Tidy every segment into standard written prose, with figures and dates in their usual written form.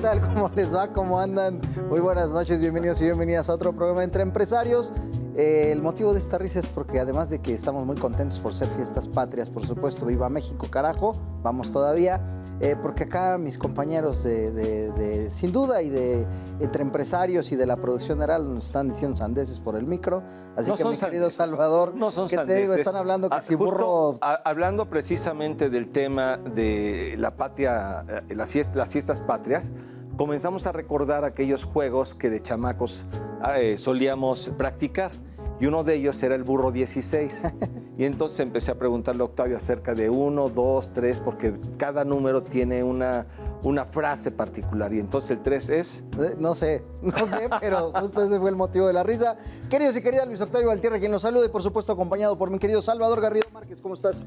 tal? ¿Cómo les va? ¿Cómo andan? Muy buenas noches, bienvenidos y bienvenidas a otro programa Entre Empresarios. El motivo de esta risa es porque además de que estamos muy contentos por ser fiestas patrias, por supuesto, viva México, carajo, vamos todavía, porque acá mis compañeros sin duda y de Entre Empresarios y de la producción de Heraldo nos están diciendo sandeces por el micro, así No que mi querido sandeces, Salvador, no son ¿qué te sandeces. digo? Están hablando que si burro... Hablando precisamente del tema de la patria, las fiestas patrias, comenzamos a recordar aquellos juegos que de chamacos solíamos practicar. Y uno de ellos era el burro 16. Y entonces empecé a preguntarle a Octavio acerca de 1, 2, 3, porque cada número tiene una frase particular. Y entonces el 3 es... No sé, pero justo ese fue el motivo de la risa. Queridos y queridas, Luis Octavio Valtierra, quien los saluda y por supuesto acompañado por mi querido Salvador Garrido Márquez. ¿Cómo estás?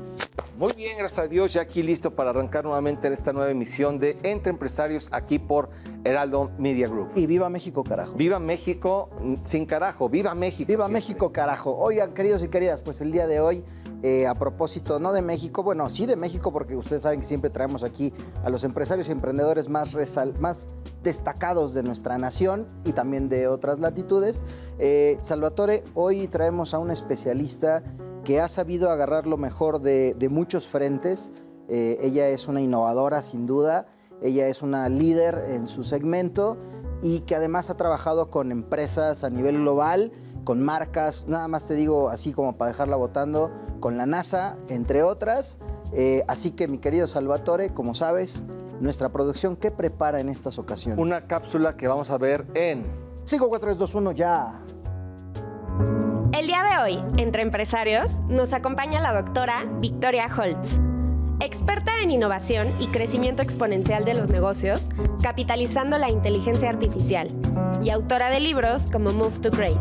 Muy bien, gracias a Dios, ya aquí listo para arrancar nuevamente en esta nueva emisión de Entre Empresarios aquí por Heraldo Media Group. Y viva México, carajo. Viva México sin carajo, viva México. Viva siempre. México, carajo. Oigan, queridos y queridas, pues el día de hoy, a propósito, no de México, bueno, sí de México, porque ustedes saben que siempre traemos aquí a los empresarios y emprendedores más destacados de nuestra nación y también de otras latitudes. Salvatore, hoy traemos a un especialista que ha sabido agarrar lo mejor de muchos frentes. Ella es una innovadora, sin duda. Ella es una líder en su segmento y que además ha trabajado con empresas a nivel global, con marcas, nada más te digo así como para dejarla votando, con la NASA, entre otras. Así que, mi querido Salvatore, como sabes, nuestra producción, ¿qué prepara en estas ocasiones? Una cápsula que vamos a ver en... 5, 4, 3, 2, 1, ya. El día de hoy, Entre Empresarios, nos acompaña la doctora Victoria Holtz, experta en innovación y crecimiento exponencial de los negocios, capitalizando la inteligencia artificial, y autora de libros como Move to Great.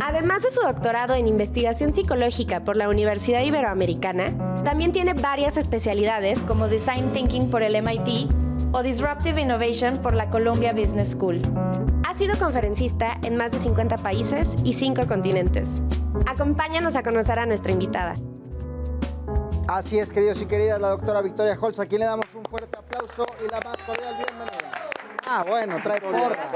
Además de su doctorado en investigación psicológica por la Universidad Iberoamericana, también tiene varias especialidades como Design Thinking por el MIT o Disruptive Innovation por la Columbia Business School. Ha sido conferencista en más de 50 países y 5 continentes. Acompáñanos a conocer a nuestra invitada. Así es, queridos y queridas, la doctora Victoria Holtz, a quien le damos un fuerte aplauso y la más cordial bienvenida. Ah, bueno, trae porra.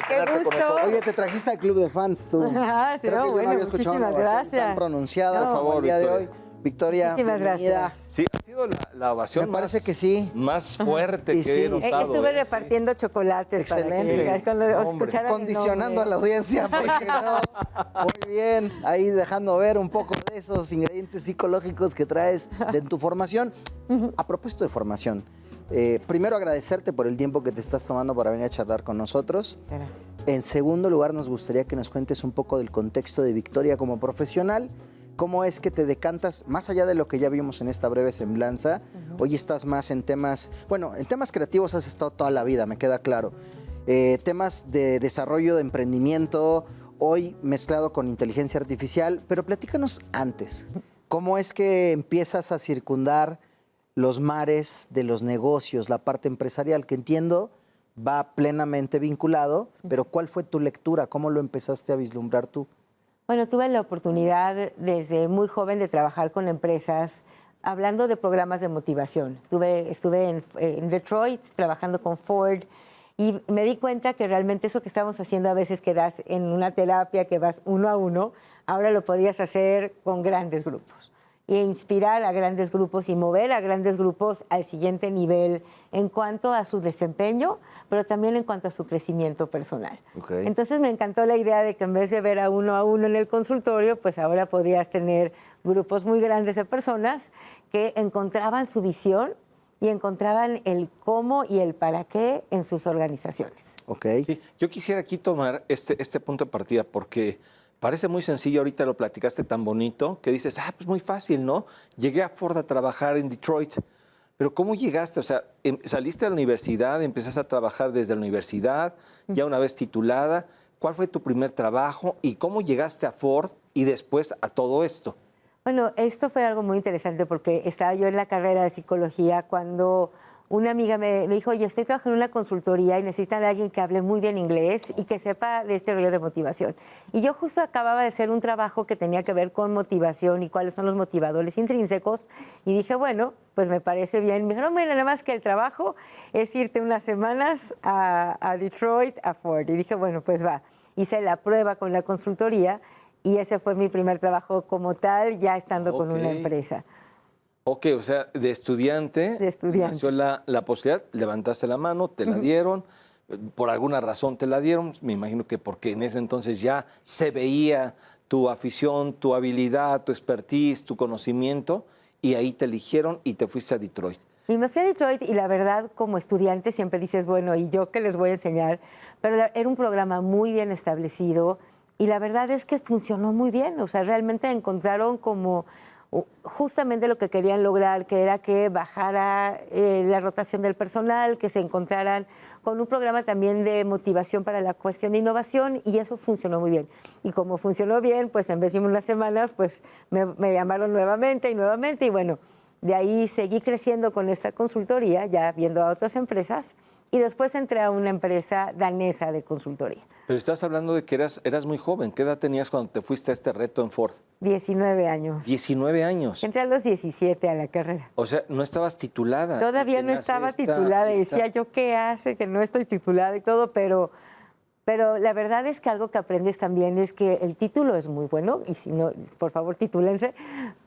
Qué gusto. Oye, te trajiste al club de fans tú. Ah, sí, Creo que yo bueno, no había escuchado una muchísimas ovación tan gracias. pronunciada, No, por favor, el día de Victoria. hoy. Victoria, Muchísimas bienvenida. gracias. Sí, ha sido la ovación Me parece más, que sí. más fuerte Y que sí. he notado. Estuve ¿eh? repartiendo chocolates Excelente. para que cuando Hombre. escucharan el Condicionando a la nombre. audiencia, porque no. Muy bien, ahí dejando ver un poco de esos ingredientes psicológicos que traes de tu formación. A propósito de formación, primero agradecerte por el tiempo que te estás tomando para venir a charlar con nosotros. Gracias. En segundo lugar, nos gustaría que nos cuentes un poco del contexto de Victoria como profesional. ¿Cómo es que te decantas, más allá de lo que ya vimos en esta breve semblanza? Hoy estás más en temas, bueno, en temas creativos has estado toda la vida, me queda claro. Temas de desarrollo de emprendimiento, hoy mezclado con inteligencia artificial, pero platícanos antes. ¿Cómo es que empiezas a circundar los mares de los negocios, la parte empresarial, que entiendo va plenamente vinculado, pero ¿cuál fue tu lectura? ¿Cómo lo empezaste a vislumbrar tú? Bueno, tuve la oportunidad desde muy joven de trabajar con empresas hablando de programas de motivación. Estuve en Detroit trabajando con Ford y me di cuenta que realmente eso que estamos haciendo a veces que das en una terapia, que vas uno a uno, ahora lo podías hacer con grandes grupos. E inspirar a grandes grupos y mover a grandes grupos al siguiente nivel en cuanto a su desempeño, pero también en cuanto a su crecimiento personal. Okay. Entonces me encantó la idea de que en vez de ver a uno en el consultorio, pues ahora podías tener grupos muy grandes de personas que encontraban su visión y encontraban el cómo y el para qué en sus organizaciones. Ok. Sí, yo quisiera aquí tomar este punto de partida porque parece muy sencillo, ahorita lo platicaste tan bonito, que dices, pues muy fácil, ¿no? Llegué a Ford a trabajar en Detroit, pero ¿cómo llegaste? O sea, saliste a la universidad, empezaste a trabajar desde la universidad, ya una vez titulada. ¿Cuál fue tu primer trabajo y cómo llegaste a Ford y después a todo esto? Bueno, esto fue algo muy interesante porque estaba yo en la carrera de psicología cuando una amiga me dijo, oye, estoy trabajando en una consultoría y necesitan a alguien que hable muy bien inglés y que sepa de este rollo de motivación. Y yo justo acababa de hacer un trabajo que tenía que ver con motivación y cuáles son los motivadores intrínsecos. Y dije, bueno, pues me parece bien. Me dijeron, mira, nada más que el trabajo es irte unas semanas a Detroit, a Ford. Y dije, bueno, pues va. Hice la prueba con la consultoría y ese fue mi primer trabajo como tal, ya estando con una empresa. Ok, o sea, de estudiante, nació la posibilidad, levantaste la mano, te la dieron, por alguna razón te la dieron, me imagino que porque en ese entonces ya se veía tu afición, tu habilidad, tu expertise, tu conocimiento, y ahí te eligieron y te fuiste a Detroit. Y me fui a Detroit y la verdad, como estudiante siempre dices, bueno, ¿y yo qué les voy a enseñar? Pero era un programa muy bien establecido y la verdad es que funcionó muy bien, o sea, realmente encontraron como justamente lo que querían lograr, que era que bajara la rotación del personal, que se encontraran con un programa también de motivación para la cuestión de innovación y eso funcionó muy bien. Y como funcionó bien, pues en vez de unas semanas, pues me llamaron nuevamente y bueno, de ahí seguí creciendo con esta consultoría, ya viendo a otras empresas y después entré a una empresa danesa de consultoría. Pero estás hablando de que eras muy joven. ¿Qué edad tenías cuando te fuiste a este reto en Ford? 19 años. 19 años. Entré a los 17 a la carrera. O sea, no estabas titulada. Todavía no estaba titulada y decía yo, ¿qué hace? Que no estoy titulada y todo, pero la verdad es que algo que aprendes también es que el título es muy bueno y si no, por favor, titúlense,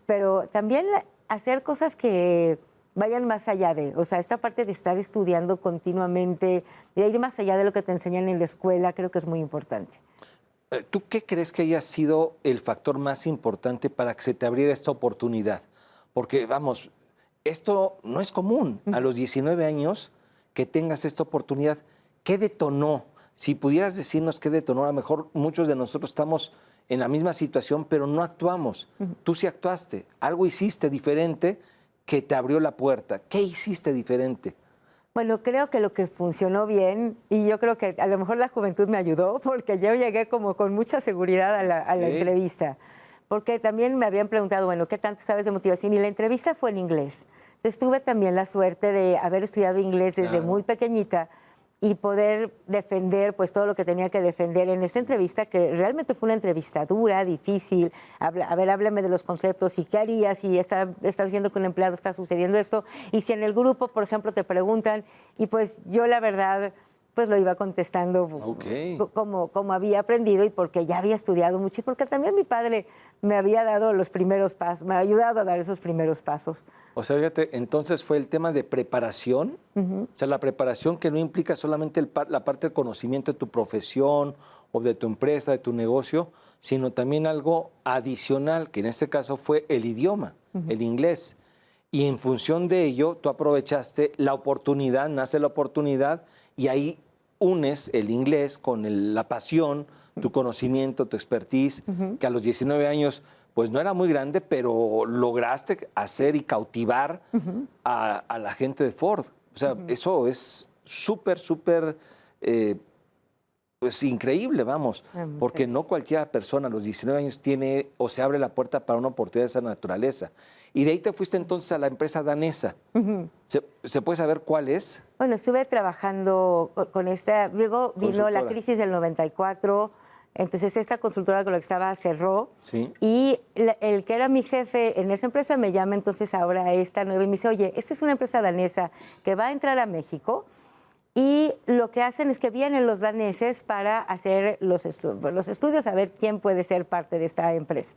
pero también hacer cosas que vayan más allá o sea, esta parte de estar estudiando continuamente, de ir más allá de lo que te enseñan en la escuela, creo que es muy importante. ¿Tú qué crees que haya sido el factor más importante para que se te abriera esta oportunidad? Porque, vamos, esto no es común a los 19 años que tengas esta oportunidad. ¿Qué detonó? Si pudieras decirnos qué detonó, a lo mejor muchos de nosotros estamos en la misma situación, pero no actuamos. Tú sí actuaste, algo hiciste diferente que te abrió la puerta. ¿Qué hiciste diferente? Bueno, creo que lo que funcionó bien, y yo creo que a lo mejor la juventud me ayudó, porque yo llegué como con mucha seguridad a la entrevista, porque también me habían preguntado, bueno, ¿qué tanto sabes de motivación? Y la entrevista fue en inglés. Entonces tuve también la suerte de haber estudiado inglés desde muy pequeñita y poder defender pues todo lo que tenía que defender en esta entrevista, que realmente fue una entrevista dura, difícil. A ver, háblame de los conceptos y qué harías si estás viendo que un empleado está sucediendo esto. Y si en el grupo, por ejemplo, te preguntan, y pues yo la verdad pues lo iba contestando como había aprendido y porque ya había estudiado mucho y porque también mi padre me había dado los primeros pasos, me ha ayudado a dar esos primeros pasos. O sea, fíjate, entonces fue el tema de preparación, o sea, la preparación que no implica solamente la parte del conocimiento de tu profesión o de tu empresa, de tu negocio, sino también algo adicional, que en este caso fue el idioma, el inglés. Y en función de ello, tú aprovechaste la oportunidad, nace la oportunidad, y ahí unes el inglés con la pasión, tu conocimiento, tu expertise, que a los 19 años pues no era muy grande, pero lograste hacer y cautivar a la gente de Ford. O sea, eso es súper, pues increíble, vamos, porque no cualquier persona a los 19 años tiene o se abre la puerta para una oportunidad de esa naturaleza. Y de ahí te fuiste entonces a la empresa danesa. ¿Se puede saber cuál es? Bueno, estuve trabajando con esta, luego vino la crisis del 94, entonces esta consultora con la que estaba cerró, y el que era mi jefe en esa empresa me llama entonces ahora a esta nueva y me dice, oye, esta es una empresa danesa que va a entrar a México y lo que hacen es que vienen los daneses para hacer los estudios, a ver quién puede ser parte de esta empresa.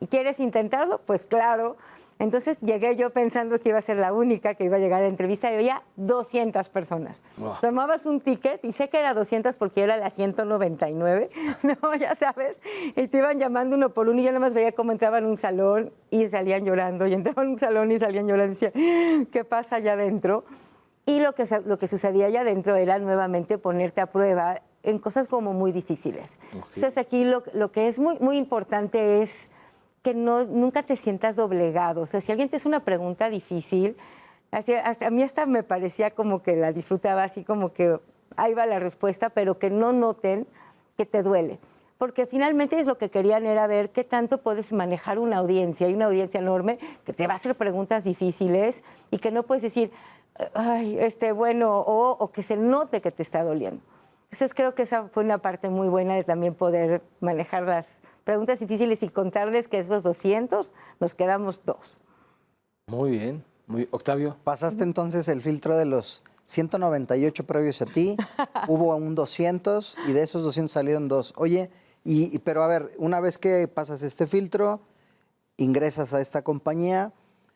¿Y quieres intentarlo? Pues claro. Entonces llegué yo pensando que iba a ser la única que iba a llegar a la entrevista y había 200 personas. Wow. Tomabas un ticket y sé que era 200 porque yo era la 199, no, ya sabes, y te iban llamando uno por uno y yo nada más veía cómo entraban en un salón y salían llorando, y entraban en un salón y salían llorando y decía, ¿qué pasa allá adentro? Y lo que sucedía allá adentro era nuevamente ponerte a prueba en cosas como muy difíciles. Entonces aquí lo que es muy, muy importante es que nunca te sientas doblegado. O sea, si alguien te hace una pregunta difícil, a mí hasta me parecía como que la disfrutaba así como que ahí va la respuesta, pero que no noten que te duele. Porque finalmente es lo que querían era ver qué tanto puedes manejar una audiencia. Hay una audiencia enorme que te va a hacer preguntas difíciles y que no puedes decir, ay, bueno, o que se note que te está doliendo. Entonces creo que esa fue una parte muy buena de también poder manejar las preguntas difíciles y contarles que de esos 200 nos quedamos 2. Muy bien. Octavio. Pasaste entonces el filtro de los 198 previos a ti, hubo un 200 y de esos 200 salieron 2. Oye, pero a ver, una vez que pasas este filtro, ingresas a esta compañía,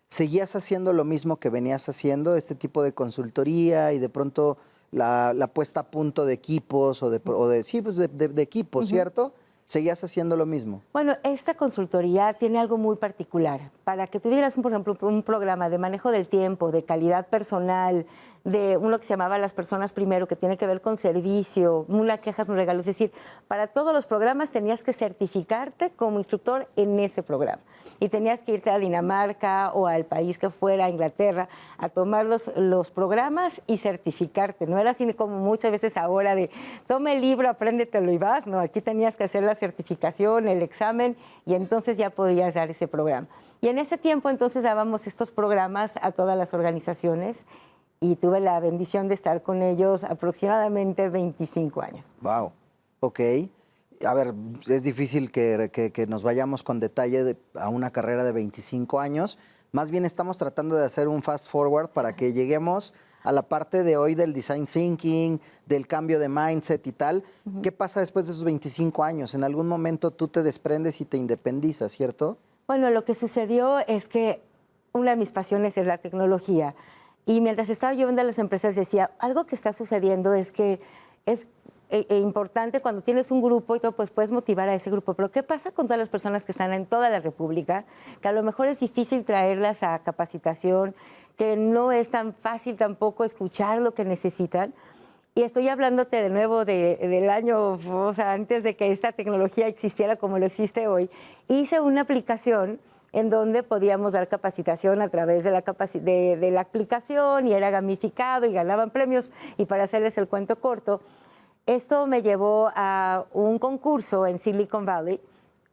¿seguías haciendo lo mismo que venías haciendo, este tipo de consultoría y de pronto la puesta a punto de equipos de equipos, ¿cierto? ¿Seguías haciendo lo mismo? Bueno, esta consultoría tiene algo muy particular. Para que tuvieras, por ejemplo, un programa de manejo del tiempo, de calidad personal, de uno que se llamaba Las Personas Primero, que tiene que ver con servicio, una quejas, un regalo. Es decir, para todos los programas tenías que certificarte como instructor en ese programa. Y tenías que irte a Dinamarca o al país que fuera, a Inglaterra, a tomar los programas y certificarte. No era así como muchas veces ahora de toma el libro, apréndetelo y vas. No, aquí tenías que hacer la certificación, el examen y entonces ya podías dar ese programa. Y en ese tiempo entonces dábamos estos programas a todas las organizaciones y tuve la bendición de estar con ellos aproximadamente 25 años. Wow, ok. A ver, es difícil que nos vayamos con detalle a una carrera de 25 años. Más bien estamos tratando de hacer un fast forward para que lleguemos a la parte de hoy del design thinking, del cambio de mindset y tal. ¿Qué pasa después de esos 25 años? En algún momento tú te desprendes y te independizas, ¿cierto? Bueno, lo que sucedió es que una de mis pasiones es la tecnología. Y mientras estaba yo viendo a las empresas decía, algo que está sucediendo es que es importante cuando tienes un grupo y todo, pues puedes motivar a ese grupo. Pero ¿qué pasa con todas las personas que están en toda la República? Que a lo mejor es difícil traerlas a capacitación, que no es tan fácil tampoco escuchar lo que necesitan. Y estoy hablándote de nuevo del año, o sea, antes de que esta tecnología existiera como lo existe hoy. Hice una aplicación en donde podíamos dar capacitación a través de la aplicación y era gamificado y ganaban premios. Y para hacerles el cuento corto, esto me llevó a un concurso en Silicon Valley,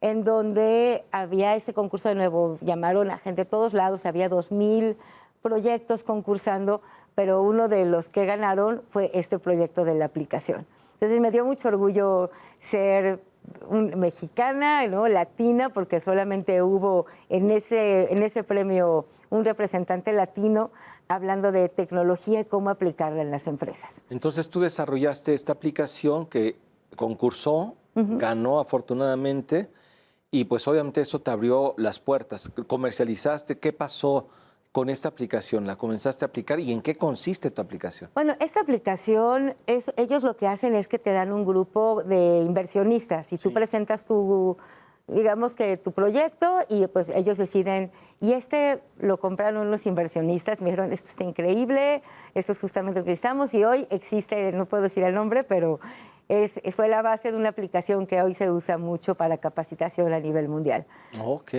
en donde había este concurso de nuevo, llamaron a gente de todos lados, había 2,000 proyectos concursando, pero uno de los que ganaron fue este proyecto de la aplicación. Entonces me dio mucho orgullo ser mexicana, ¿no? Latina, porque solamente hubo en ese premio un representante latino hablando de tecnología y cómo aplicarla en las empresas. Entonces tú desarrollaste esta aplicación que concursó, ganó afortunadamente, y pues obviamente eso te abrió las puertas. Comercializaste, ¿qué pasó con esta aplicación? ¿La comenzaste a aplicar y en qué consiste tu aplicación? Bueno, esta aplicación, ellos lo que hacen es que te dan un grupo de inversionistas y tú presentas digamos que tu proyecto y pues ellos deciden, y lo compraron los inversionistas, me dijeron, esto está increíble, esto es justamente lo que necesitamos y hoy existe, no puedo decir el nombre, pero fue la base de una aplicación que hoy se usa mucho para capacitación a nivel mundial. Ok.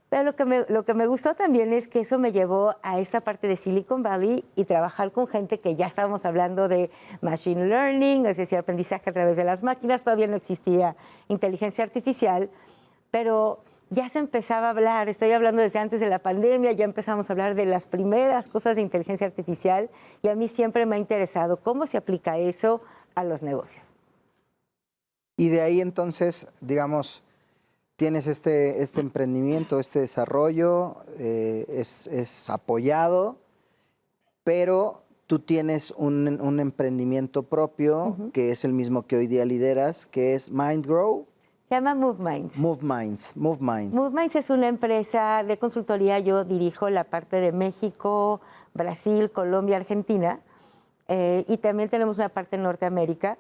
Pero lo que me gustó también es que eso me llevó a esa parte de Silicon Valley y trabajar con gente que ya estábamos hablando de machine learning, es decir, aprendizaje a través de las máquinas. Todavía no existía inteligencia artificial, pero ya se empezaba a hablar, estoy hablando desde antes de la pandemia, ya empezamos a hablar de las primeras cosas de inteligencia artificial y a mí siempre me ha interesado cómo se aplica eso a los negocios. Y de ahí entonces, digamos, tienes este emprendimiento, este desarrollo, es apoyado, pero tú tienes un emprendimiento propio, que es el mismo que hoy día lideras, que es MindGrow. Se llama MoveMinds. MoveMinds. MoveMinds es una empresa de consultoría. Yo dirijo la parte de México, Brasil, Colombia, Argentina, y también tenemos una parte en Norteamérica.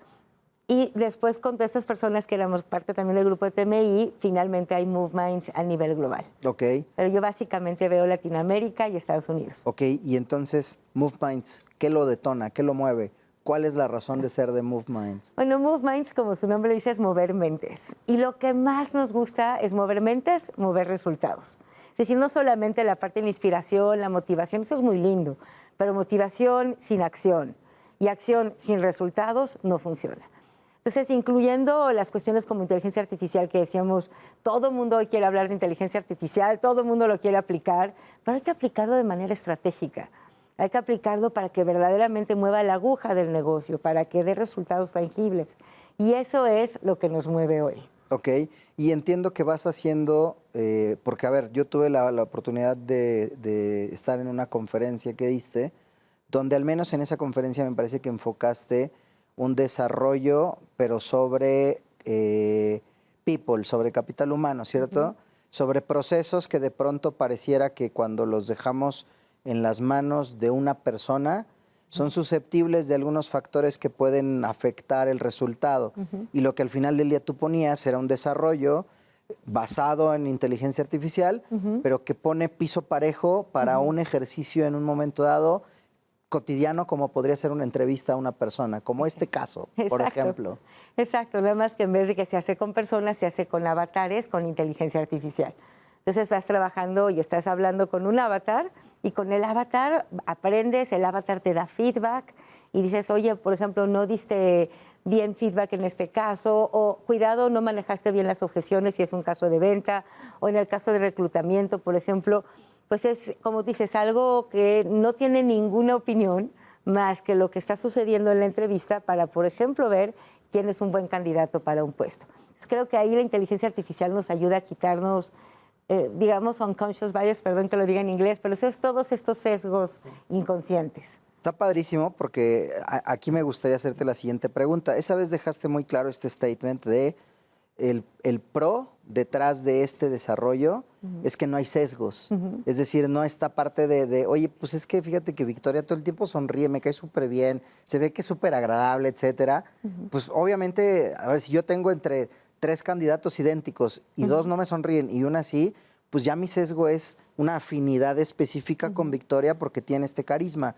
Y después con todas estas personas que éramos parte también del grupo de TMI, finalmente hay MoveMinds a nivel global. Ok. Pero yo básicamente veo Latinoamérica y Estados Unidos. Ok, y entonces MoveMinds, ¿qué lo detona? ¿Qué lo mueve? ¿Cuál es la razón de ser de MoveMinds? Bueno, MoveMinds, como su nombre dice, es mover mentes. Y lo que más nos gusta es mover mentes, mover resultados. Es decir, no solamente la parte de la inspiración, la motivación, eso es muy lindo, pero motivación sin acción y acción sin resultados no funciona. Entonces, incluyendo las cuestiones como inteligencia artificial que decíamos, todo el mundo hoy quiere hablar de inteligencia artificial, todo el mundo lo quiere aplicar, pero hay que aplicarlo de manera estratégica. Hay que aplicarlo para que verdaderamente mueva la aguja del negocio, para que dé resultados tangibles. Y eso es lo que nos mueve hoy. Ok, y entiendo que vas haciendo, porque a ver, yo tuve la oportunidad de estar en una conferencia que diste, donde al menos en esa conferencia me parece que enfocaste un desarrollo, pero sobre people, sobre capital humano, ¿cierto? Sobre procesos que de pronto pareciera que cuando los dejamos en las manos de una persona, son susceptibles de algunos factores que pueden afectar el resultado. Y lo que al final del día tú ponías era un desarrollo basado en inteligencia artificial, pero que pone piso parejo para un ejercicio en un momento dado cotidiano, como podría ser una entrevista a una persona, como este caso, por ejemplo. Exacto, nada más que en vez de que se hace con personas, se hace con avatares, con inteligencia artificial. Entonces vas trabajando y estás hablando con un avatar y con el avatar aprendes, el avatar te da feedback y dices, oye, por ejemplo, no diste bien feedback en este caso, o cuidado, no manejaste bien las objeciones si es un caso de venta, o en el caso de reclutamiento, por ejemplo, pues es, como dices, algo que no tiene ninguna opinión más que lo que está sucediendo en la entrevista para, por ejemplo, ver quién es un buen candidato para un puesto. Entonces, creo que ahí la inteligencia artificial nos ayuda a quitarnos digamos, unconscious bias, perdón que lo diga en inglés, pero eso es todos estos sesgos inconscientes. Está padrísimo porque aquí me gustaría hacerte la siguiente pregunta. Esa vez dejaste muy claro este statement de el pro detrás de este desarrollo es que no hay sesgos. Es decir, no esta parte de, oye, pues es que fíjate que Victoria todo el tiempo sonríe, me cae súper bien, se ve que es súper agradable, etcétera. Pues obviamente, a ver, si yo tengo entre 3 candidatos idénticos y 2 no me sonríen y una sí, pues ya mi sesgo es una afinidad específica con Victoria porque tiene este carisma.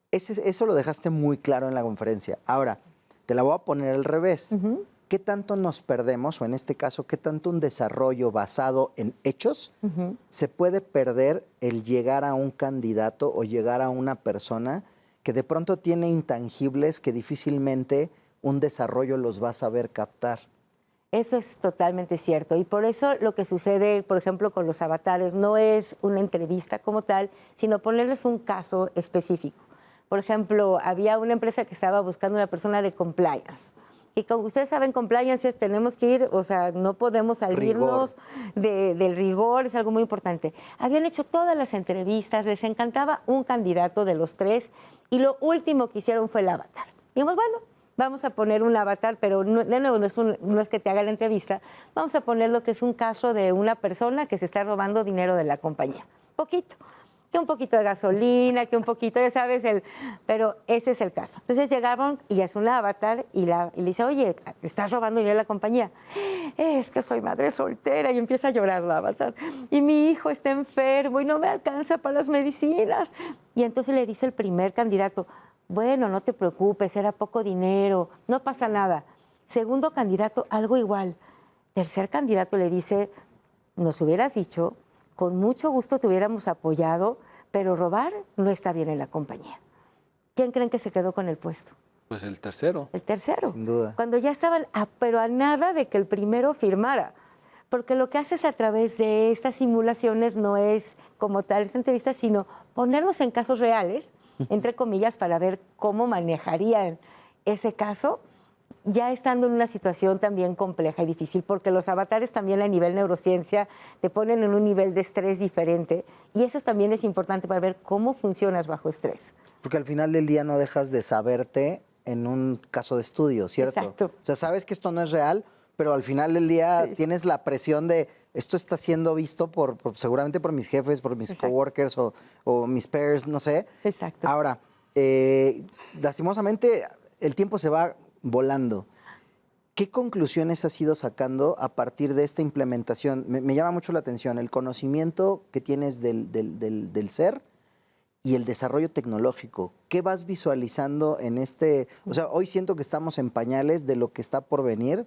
Eso lo dejaste muy claro en la conferencia. Ahora, te la voy a poner al revés. ¿Qué tanto nos perdemos, o en este caso, qué tanto un desarrollo basado en hechos se puede perder el llegar a un candidato o llegar a una persona que de pronto tiene intangibles que difícilmente un desarrollo los va a saber captar? Eso es totalmente cierto y por eso lo que sucede, por ejemplo, con los avatares no es una entrevista como tal, sino ponerles un caso específico. Por ejemplo, había una empresa que estaba buscando una persona de compliance. Y como ustedes saben, compliance es tenemos que ir, o sea, no podemos salirnos del rigor, es algo muy importante. Habían hecho todas las entrevistas, les encantaba un candidato de los 3 y lo último que hicieron fue el avatar. Dijimos, bueno, vamos a poner un avatar, pero no, de nuevo no es que te haga la entrevista, vamos a poner lo que es un caso de una persona que se está robando dinero de la compañía. Poquito. Que un poquito de gasolina, que un poquito, ya sabes, pero ese es el caso. Entonces llegaron y es un avatar y le dice, oye, ¿estás robando dinero de la compañía? Es que soy madre soltera y empieza a llorar la avatar. Y mi hijo está enfermo y no me alcanza para las medicinas. Y entonces le dice el primer candidato, bueno, no te preocupes, era poco dinero, no pasa nada. Segundo candidato, algo igual. Tercer candidato le dice, nos hubieras dicho, con mucho gusto te hubiéramos apoyado, pero robar no está bien en la compañía. ¿Quién creen que se quedó con el puesto? Pues el tercero. El tercero. Sin duda. Cuando ya estaban, pero a nada de que el primero firmara. Porque lo que haces a través de estas simulaciones no es como tal esta entrevista, sino ponernos en casos reales, entre comillas, para ver cómo manejarían ese caso, ya estando en una situación también compleja y difícil, porque los avatares también a nivel neurociencia te ponen en un nivel de estrés diferente y eso también es importante para ver cómo funcionas bajo estrés. Porque al final del día no dejas de saberte en un caso de estudio, ¿cierto? Exacto. O sea, sabes que esto no es real, pero al final del día tienes la presión de esto está siendo visto seguramente por mis jefes, por mis coworkers o mis peers, no sé. Exacto. Ahora, lastimosamente el tiempo se va volando. ¿Qué conclusiones has ido sacando a partir de esta implementación? Me llama mucho la atención el conocimiento que tienes del ser y el desarrollo tecnológico. ¿Qué vas visualizando en este? O sea, hoy siento que estamos en pañales de lo que está por venir.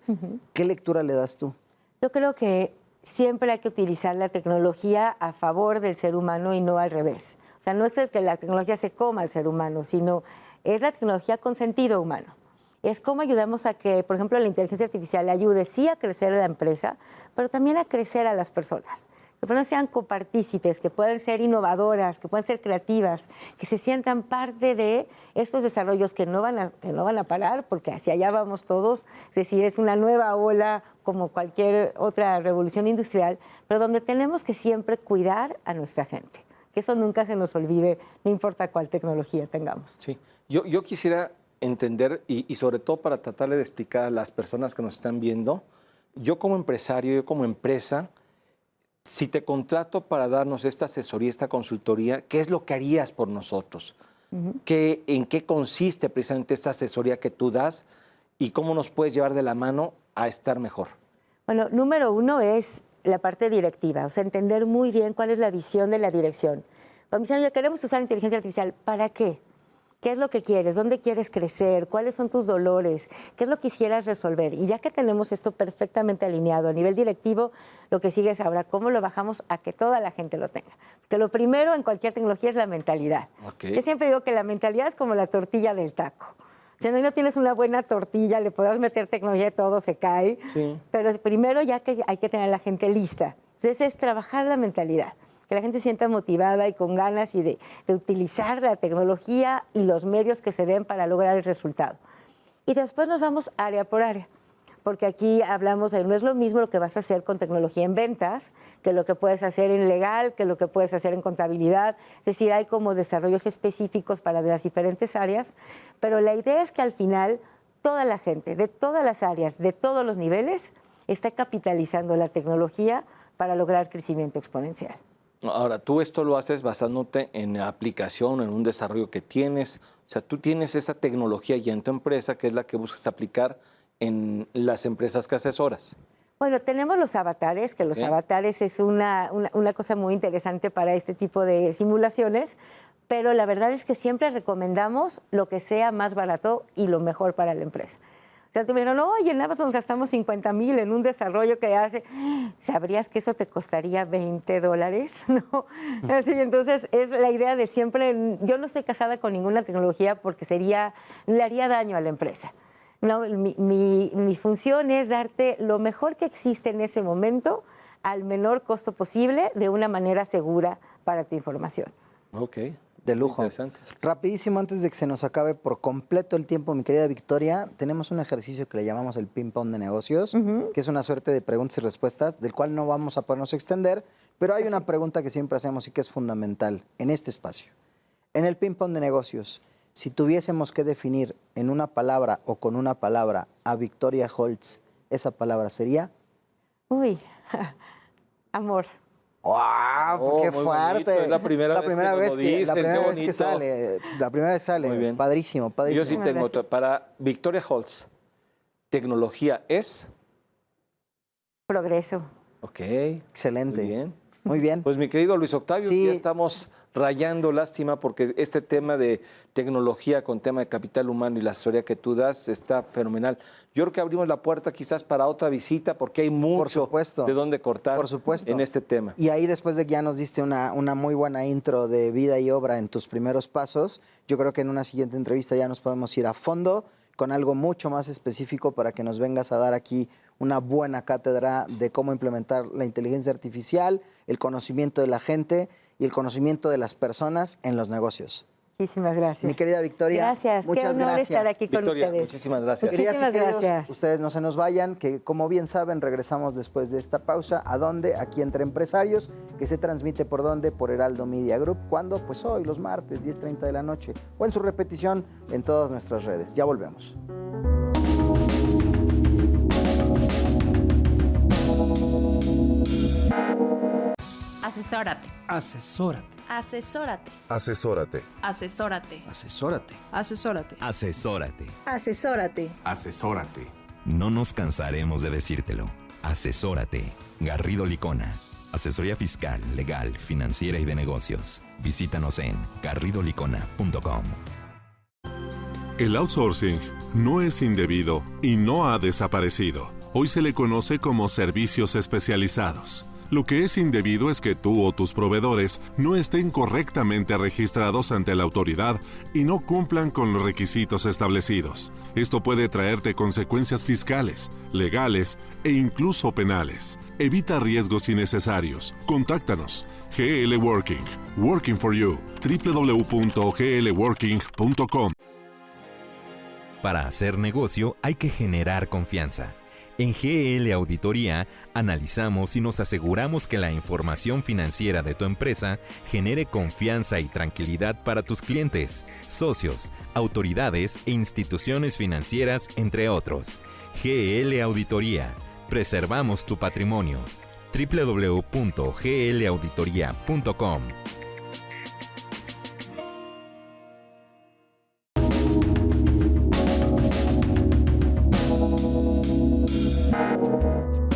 ¿Qué lectura le das tú? Yo creo que siempre hay que utilizar la tecnología a favor del ser humano y no al revés. O sea, no es el que la tecnología se coma al ser humano, sino es la tecnología con sentido humano. Es cómo ayudamos a que, por ejemplo, la inteligencia artificial ayude sí a crecer a la empresa, pero también a crecer a las personas. que no sean copartícipes, que puedan ser innovadoras, que puedan ser creativas, que se sientan parte de estos desarrollos que no van a parar, porque hacia allá vamos todos. Es decir, es una nueva ola como cualquier otra revolución industrial, pero donde tenemos que siempre cuidar a nuestra gente. Que eso nunca se nos olvide, no importa cuál tecnología tengamos. Sí, yo quisiera entender, y sobre todo para tratarle de explicar a las personas que nos están viendo, yo como empresario, yo como empresa, si te contrato para darnos esta asesoría, esta consultoría, ¿qué es lo que harías por nosotros? ¿En qué consiste precisamente esta asesoría que tú das y cómo nos puedes llevar de la mano a estar mejor? Bueno, número uno es la parte directiva, o sea, entender muy bien cuál es la visión de la dirección. Cuando me dicen, oye, queremos usar inteligencia artificial, ¿para qué? ¿Qué es lo que quieres? ¿Dónde quieres crecer? ¿Cuáles son tus dolores? ¿Qué es lo que quisieras resolver? Y ya que tenemos esto perfectamente alineado a nivel directivo, lo que sigue es ahora cómo lo bajamos a que toda la gente lo tenga. Porque lo primero en cualquier tecnología es la mentalidad. Okay. Yo siempre digo que la mentalidad es como la tortilla del taco. Si no tienes una buena tortilla, le podrás meter tecnología y todo se cae. Sí. Pero primero ya que hay que tener a la gente lista. Entonces es trabajar la mentalidad. Que la gente se sienta motivada y con ganas y de utilizar la tecnología y los medios que se den para lograr el resultado. Y después nos vamos área por área, porque aquí hablamos de no es lo mismo lo que vas a hacer con tecnología en ventas, que lo que puedes hacer en legal, que lo que puedes hacer en contabilidad. Es decir, hay como desarrollos específicos para las diferentes áreas, pero la idea es que al final toda la gente, de todas las áreas, de todos los niveles, está capitalizando la tecnología para lograr crecimiento exponencial. Ahora, tú esto lo haces basándote en la aplicación, en un desarrollo que tienes. O sea, tú tienes esa tecnología ya en tu empresa, que es la que buscas aplicar en las empresas que asesoras. Bueno, tenemos los avatares, que los avatares es una cosa muy interesante para este tipo de simulaciones, pero la verdad es que siempre recomendamos lo que sea más barato y lo mejor para la empresa. O sea, te dijeron, oye, en Amazon nos gastamos 50,000 en un desarrollo que hace. ¿Sabrías que eso te costaría $20? ¿No? Así, entonces, es la idea de siempre. Yo no estoy casada con ninguna tecnología porque le haría daño a la empresa. No, mi función es darte lo mejor que existe en ese momento al menor costo posible de una manera segura para tu información. Ok. De lujo. Interesante. Rapidísimo, antes de que se nos acabe por completo el tiempo, mi querida Victoria, tenemos un ejercicio que le llamamos el ping-pong de negocios, que es una suerte de preguntas y respuestas, del cual no vamos a podernos extender, pero hay una pregunta que siempre hacemos y que es fundamental en este espacio. En el ping-pong de negocios, si tuviésemos que definir en una palabra o con una palabra a Victoria Holtz, ¿esa palabra sería? Uy, amor. ¡Wow! ¡Qué muy fuerte! bonito. Es la primera vez que sale. La primera vez sale. Muy bien. Padrísimo, padrísimo. Yo sí tengo otra. Para Victoria Holtz, ¿tecnología es? Progreso. Ok. Excelente. Muy bien. Muy bien. Pues mi querido Luis Octavio, Sí. ya estamos rayando, lástima, porque este tema de tecnología con tema de capital humano y la asesoría que tú das está fenomenal. Yo creo que abrimos la puerta quizás para otra visita porque hay mucho de dónde cortar en este tema. Y ahí después de que ya nos diste una muy buena intro de vida y obra en tus primeros pasos, yo creo que en una siguiente entrevista ya nos podemos ir a fondo con algo mucho más específico para que nos vengas a dar aquí una buena cátedra de cómo implementar la inteligencia artificial, el conocimiento de la gente y el conocimiento de las personas en los negocios. Muchísimas gracias. Mi querida Victoria, gracias. muchas Qué honor gracias. estar aquí con Victoria, ustedes. muchísimas gracias. Muchísimas gracias. Ustedes no se nos vayan, que como bien saben, regresamos después de esta pausa. ¿A dónde? Aquí Entre Empresarios, que se transmite por dónde? Por Heraldo Media Group. ¿Cuándo? Pues hoy, los martes, 10:30 de la noche. O en su repetición en todas nuestras redes. Ya volvemos. Asesórate. Asesórate. Asesórate. Asesórate. Asesórate. Asesórate. Asesórate. Asesórate. Asesórate. Asesórate. No nos cansaremos de decírtelo. Asesórate. Garrido Licona. Asesoría fiscal, legal, financiera y de negocios. Visítanos en garridolicona.com. El outsourcing no es indebido y no ha desaparecido. Hoy se le conoce como servicios especializados. Lo que es indebido es que tú o tus proveedores no estén correctamente registrados ante la autoridad y no cumplan con los requisitos establecidos. Esto puede traerte consecuencias fiscales, legales e incluso penales. Evita riesgos innecesarios. Contáctanos. GL Working. Working for you. www.glworking.com. Para hacer negocio hay que generar confianza. En GL Auditoría analizamos y nos aseguramos que la información financiera de tu empresa genere confianza y tranquilidad para tus clientes, socios, autoridades e instituciones financieras, entre otros. GL Auditoría. Preservamos tu patrimonio. www.glauditoria.com.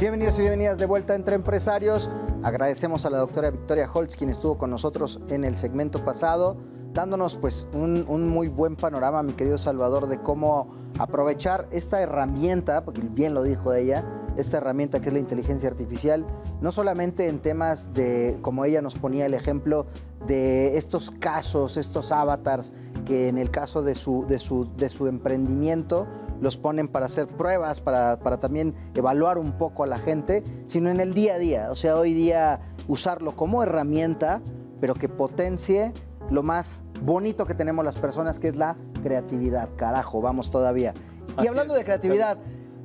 Bienvenidos y bienvenidas de vuelta Entre Empresarios. Agradecemos a la doctora Victoria Holtz, quien estuvo con nosotros en el segmento pasado, dándonos pues un muy buen panorama, mi querido Salvador, de cómo aprovechar esta herramienta, porque bien lo dijo ella, esta herramienta que es la inteligencia artificial, no solamente en temas de, como ella nos ponía el ejemplo, de estos casos, estos avatars, que en el caso de su emprendimiento los ponen para hacer pruebas, para también evaluar un poco a la gente, sino en el día a día. O sea, hoy día usarlo como herramienta, pero que potencie lo más bonito que tenemos las personas, que es la creatividad. Carajo, vamos todavía. Y hablando de creatividad,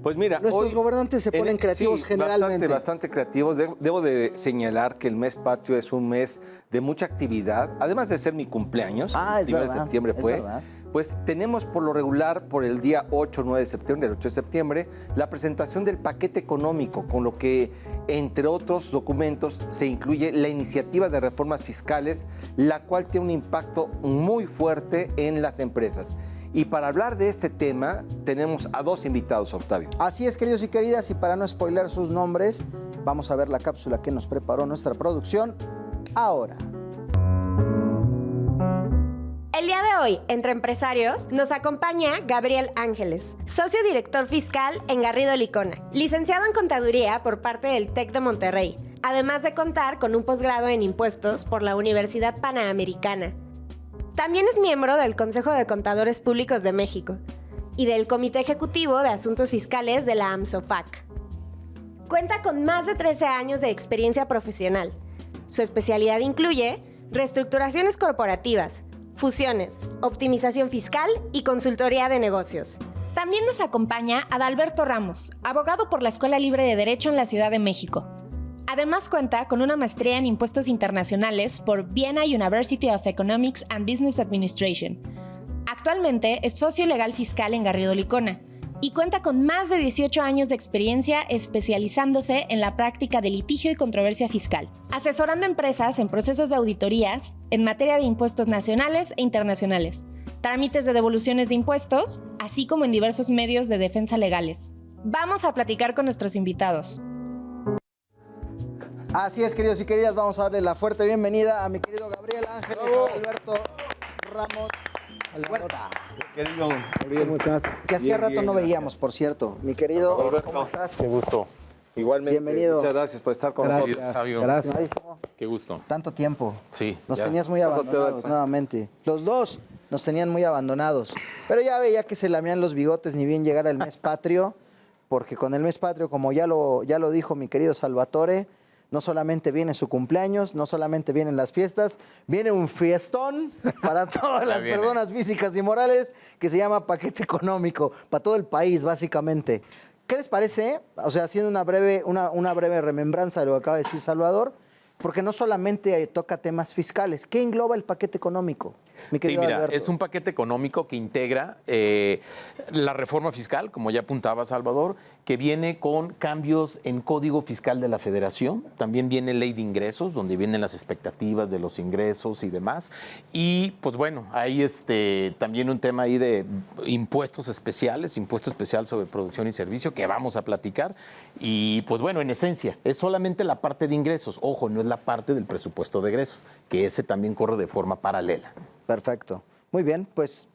pues mira, nuestros gobernantes se ponen creativos generalmente. Bastante creativos. Debo de señalar que el mes patrio es un mes de mucha actividad, además de ser mi cumpleaños. Es 1 de verdad, septiembre es fue. verdad. Pues tenemos por lo regular, por el día 8 o 9 de septiembre, el 8 de septiembre, la presentación del paquete económico, con lo que, entre otros documentos, se incluye la iniciativa de reformas fiscales, la cual tiene un impacto muy fuerte en las empresas. Y para hablar de este tema, tenemos a dos invitados, Octavio. Así es, queridos y queridas, y para no spoiler sus nombres, vamos a ver la cápsula que nos preparó nuestra producción ahora. El día de hoy, Entre Empresarios, nos acompaña Gabriel Ángeles, socio director fiscal en Garrido Licona, licenciado en Contaduría por parte del TEC de Monterrey, además de contar con un posgrado en Impuestos por la Universidad Panamericana. También es miembro del Consejo de Contadores Públicos de México y del Comité Ejecutivo de Asuntos Fiscales de la AMSOFAC. Cuenta con más de 13 años de experiencia profesional. Su especialidad incluye reestructuraciones corporativas, fusiones, optimización fiscal y consultoría de negocios. También nos acompaña Adalberto Ramos, abogado por la Escuela Libre de Derecho en la Ciudad de México. Además cuenta con una maestría en Impuestos Internacionales por Vienna University of Economics and Business Administration. Actualmente es socio legal fiscal en Garrido Licona y cuenta con más de 18 años de experiencia especializándose en la práctica de litigio y controversia fiscal, asesorando empresas en procesos de auditorías en materia de impuestos nacionales e internacionales, trámites de devoluciones de impuestos, así como en diversos medios de defensa legales. Vamos a platicar con nuestros invitados. Así es, queridos y queridas, vamos a darle la fuerte bienvenida a mi querido Gabriel Ángeles, a Alberto Ramos. Huerta. Querido, ¿Cómo estás? Que hacía rato no veíamos, por cierto. Mi querido, Alberto, ¿cómo estás? Qué gusto. igualmente, Bienvenido. muchas gracias por estar con Gracias, nosotros. Fabio. Gracias. Estimadísimo. Qué gusto. Tanto tiempo. Sí. Nos ya. tenías muy Pásate, abandonados Alberto. nuevamente. Los dos nos tenían muy abandonados. Pero ya veía que se lamían los bigotes ni bien llegara el mes patrio, porque con el mes patrio, como ya lo dijo mi querido Salvatore, no solamente viene su cumpleaños, no solamente vienen las fiestas, viene un fiestón para todas las personas físicas y morales que se llama paquete económico, para todo el país, básicamente. ¿Qué les parece? O sea, haciendo una breve remembranza de lo que acaba de decir Salvador, porque no solamente toca temas fiscales. ¿Qué engloba el paquete económico, mi Sí, querido mira, Alberto? es un paquete económico que integra la reforma fiscal, como ya apuntaba Salvador, que viene con cambios en Código Fiscal de la Federación. También viene Ley de Ingresos, donde vienen las expectativas de los ingresos y demás. Y, pues bueno, hay también un tema ahí de impuestos especiales, impuesto especial sobre producción y servicio, que vamos a platicar. Y, pues bueno, en esencia, es solamente la parte de ingresos. Ojo, no es la parte del presupuesto de egresos, que ese también corre de forma paralela. Perfecto. Muy bien, pues,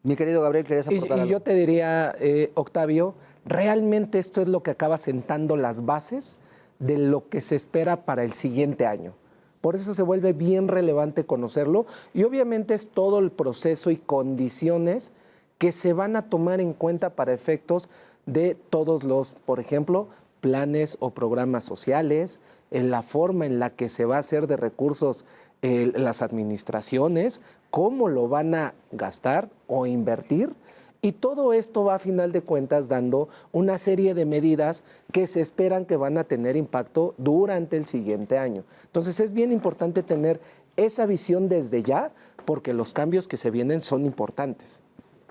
mi querido Gabriel, ¿querías aportar Y algo? yo te diría, Octavio, realmente esto es lo que acaba sentando las bases de lo que se espera para el siguiente año. Por eso se vuelve bien relevante conocerlo y obviamente es todo el proceso y condiciones que se van a tomar en cuenta para efectos de todos los, por ejemplo, planes o programas sociales, en la forma en la que se va a hacer de recursos las administraciones, cómo lo van a gastar o invertir. Y todo esto va a final de cuentas dando una serie de medidas que se esperan que van a tener impacto durante el siguiente año. Entonces es bien importante tener esa visión desde ya porque los cambios que se vienen son importantes.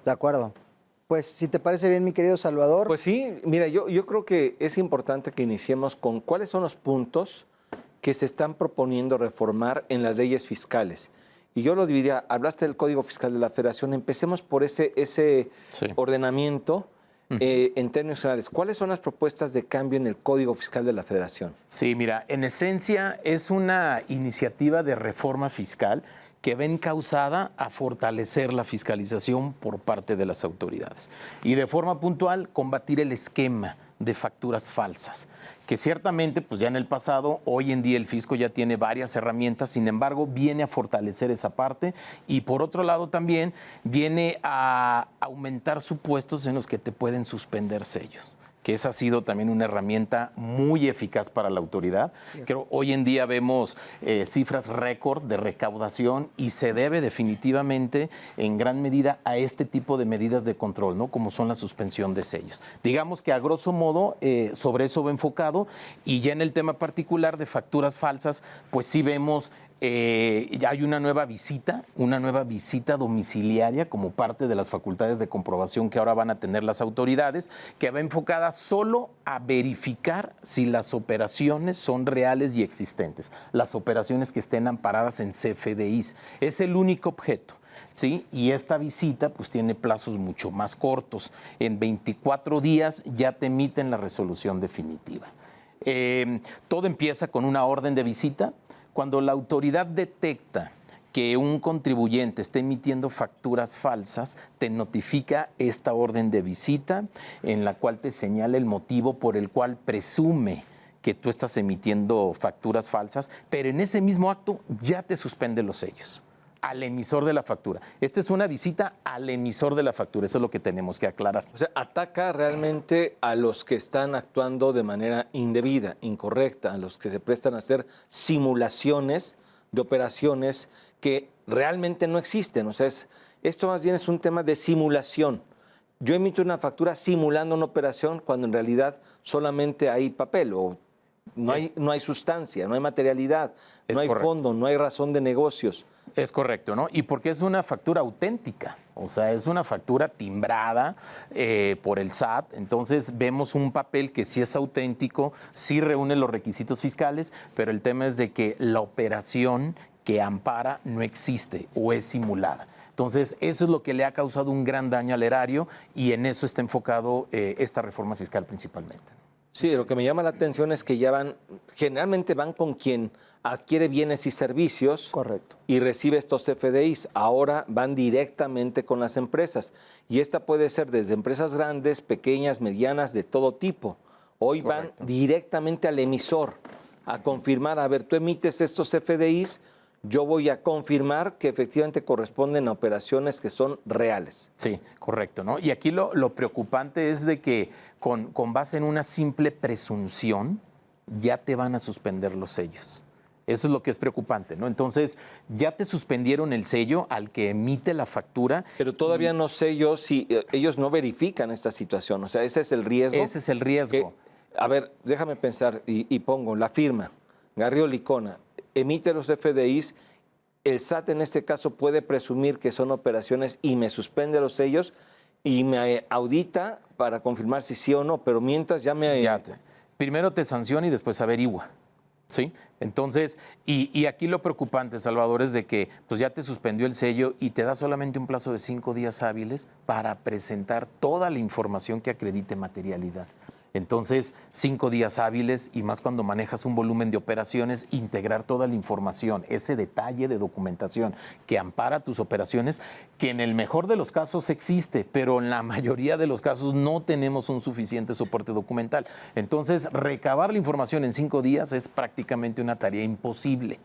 De acuerdo. Pues si te parece bien, mi querido Salvador. Pues sí, mira, yo creo que es importante que iniciemos con cuáles son los puntos que se están proponiendo reformar en las leyes fiscales. Y yo lo dividiría, hablaste del Código Fiscal de la Federación, empecemos por ese Sí. ordenamiento en términos generales. ¿Cuáles son las propuestas de cambio en el Código Fiscal de la Federación? Sí, mira, en esencia es una iniciativa de reforma fiscal que va encauzada a fortalecer la fiscalización por parte de las autoridades y de forma puntual combatir el esquema de facturas falsas, que ciertamente pues ya en el pasado, hoy en día el fisco ya tiene varias herramientas, sin embargo viene a fortalecer esa parte y por otro lado también viene a aumentar supuestos en los que te pueden suspender sellos, que esa ha sido también una herramienta muy eficaz para la autoridad. Creo hoy en día vemos cifras récord de recaudación y se debe definitivamente en gran medida a este tipo de medidas de control, ¿no? Como son la suspensión de sellos. Digamos que a grosso modo sobre eso va enfocado y ya en el tema particular de facturas falsas, pues sí vemos ya hay una nueva visita domiciliaria como parte de las facultades de comprobación que ahora van a tener las autoridades, que va enfocada solo a verificar si las operaciones son reales y existentes, las operaciones que estén amparadas en CFDIs. Es el único objeto. ¿Sí? Y esta visita pues tiene plazos mucho más cortos. En 24 días ya te emiten la resolución definitiva. Todo empieza con una orden de visita. Cuando la autoridad detecta que un contribuyente está emitiendo facturas falsas, te notifica esta orden de visita en la cual te señala el motivo por el cual presume que tú estás emitiendo facturas falsas, pero en ese mismo acto ya te suspende los sellos al emisor de la factura. Esta es una visita al emisor de la factura, eso es lo que tenemos que aclarar. O sea, ataca realmente a los que están actuando de manera indebida, incorrecta, a los que se prestan a hacer simulaciones de operaciones que realmente no existen. O sea, esto más bien es un tema de simulación. Yo emito una factura simulando una operación cuando en realidad solamente hay papel o no hay sustancia, no hay materialidad, no hay fondo, no hay razón de negocios. Es correcto, ¿no? Y porque es una factura auténtica, o sea, es una factura timbrada por el SAT, entonces vemos un papel que sí es auténtico, sí reúne los requisitos fiscales, pero el tema es de que la operación que ampara no existe o es simulada. Entonces, eso es lo que le ha causado un gran daño al erario y en eso está enfocado esta reforma fiscal principalmente. Sí, lo que me llama la atención es que ya generalmente van con quien adquiere bienes y servicios. Correcto. Y recibe estos FDIs. Ahora van directamente con las empresas. Y esta puede ser desde empresas grandes, pequeñas, medianas, de todo tipo. Hoy van directamente al emisor a confirmar, a ver, tú emites estos FDIs, yo voy a confirmar que efectivamente corresponden a operaciones que son reales. Sí, correcto, ¿no? Y aquí lo preocupante es de que con base en una simple presunción ya te van a suspender los sellos. Eso es lo que es preocupante, ¿no? Entonces, ya te suspendieron el sello al que emite la factura. Pero todavía no sé yo si ellos no verifican esta situación. O sea, ese es el riesgo. Ese es el riesgo. A ver, déjame pensar y pongo la firma. Garrido Licona emite los FDIs. El SAT en este caso puede presumir que son operaciones y me suspende los sellos y me audita para confirmar si sí o no. Pero mientras ya me... Primero te sanciona y después averigua. ¿Sí? Entonces, y aquí lo preocupante, Salvador, es de que pues ya te suspendió el sello y te da solamente un plazo de 5 días hábiles para presentar toda la información que acredite materialidad. Entonces, 5 días hábiles y más cuando manejas un volumen de operaciones, integrar toda la información, ese detalle de documentación que ampara tus operaciones, que en el mejor de los casos existe, pero en la mayoría de los casos no tenemos un suficiente soporte documental. Entonces, recabar la información en 5 días es prácticamente una tarea imposible.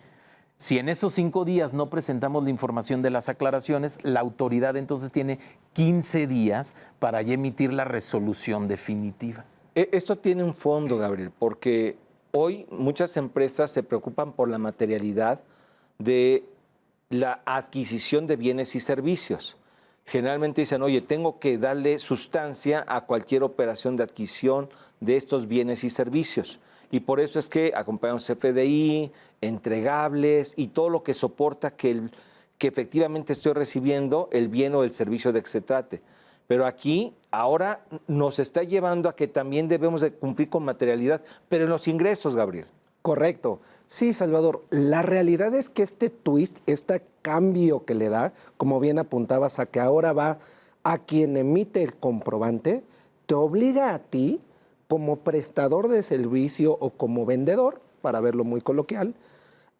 Si en esos 5 días no presentamos la información de las aclaraciones, la autoridad entonces tiene 15 días para ya emitir la resolución definitiva. Esto tiene un fondo, Gabriel, porque hoy muchas empresas se preocupan por la materialidad de la adquisición de bienes y servicios. Generalmente dicen, oye, tengo que darle sustancia a cualquier operación de adquisición de estos bienes y servicios. Y por eso es que acompañamos CFDI, entregables y todo lo que soporta que efectivamente estoy recibiendo el bien o el servicio de que se trate. Pero aquí ahora nos está llevando a que también debemos de cumplir con materialidad, pero en los ingresos, Gabriel. Correcto. Sí, Salvador, la realidad es que este twist, este cambio que le da, como bien apuntabas, a que ahora va a quien emite el comprobante, te obliga a ti, como prestador de servicio o como vendedor, para verlo muy coloquial,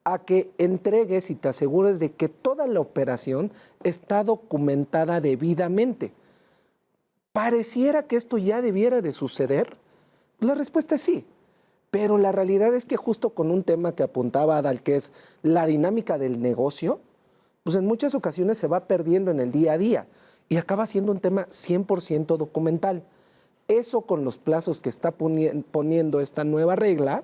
a que entregues y te asegures de que toda la operación está documentada debidamente. ¿Pareciera que esto ya debiera de suceder? La respuesta es sí, pero la realidad es que justo con un tema que apuntaba Adal, que es la dinámica del negocio, pues en muchas ocasiones se va perdiendo en el día a día y acaba siendo un tema 100% documental. Eso con los plazos que está poniendo esta nueva regla,